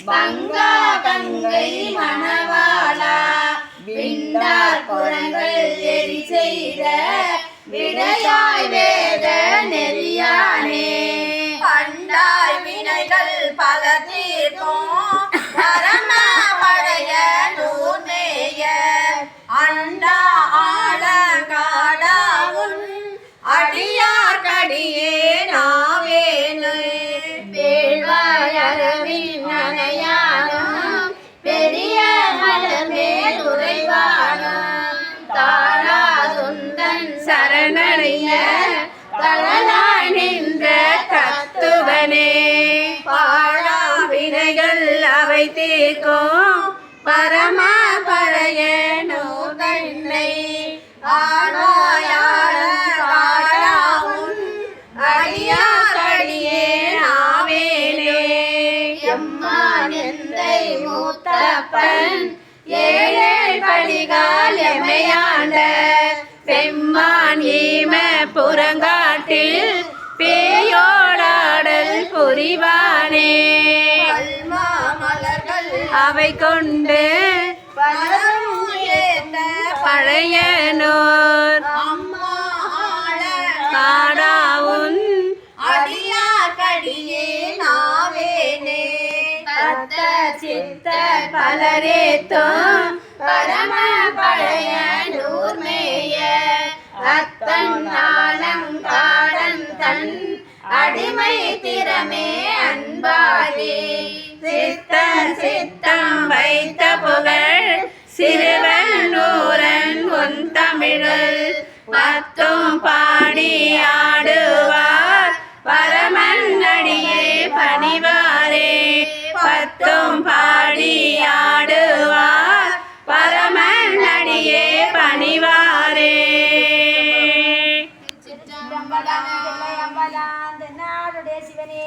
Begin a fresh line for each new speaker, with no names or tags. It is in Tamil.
பங்கா கங்கை மணவாளா விண்டார் புறங்கள் எரி செய்த விடையாய் வேத நெறியானே பண்டாய் வினைகள் பல தீர்க்கும் பரம பழைய நூர்மேய அண்டா ஆழங்காடாவும் அடியார் கடியே நாவேனு வேள்வாயரவின் நனையானும் பெரிய மலமே துறைவானும் தாழாதுந்தன் சரணடைய தளலாய் நின்ற தத்துவனே பாழா வினைகள் அவை தீர்க்கும் பரம பழைய நூதன்னை ஆழாயாழாவும் அடியாரடியே நாவேனே எம்மான் எந்தை மூத்தப்பன் ஏழே படிகால் எமையாண்ட பெம்மான் ஈம புறங்காட்டில் பேயோடாடல் புரிவானே மலர்கள் அவை கொண்டு பழைய நூர் காடாவுன் அடியார் கடியே நாவேனே தத்த சித்த பலரேத்தும் பரம பழைய நூர்மேய அத்தன் நாளங்காடன் தன் அடிமை திறமே அன்பாகி சித்த சித்தம் வைத்த புகழ் சிறுவன் நூரன் உன் தமிழில் பத்தும் பாடி ஆடுவார் பரமன் அடியே பணிவாரே பத்தும் பாடி ஆடுவார் பரமன் அடியே பணிவாரே. சிற்றம்பலம் நாடுடைய சிவனே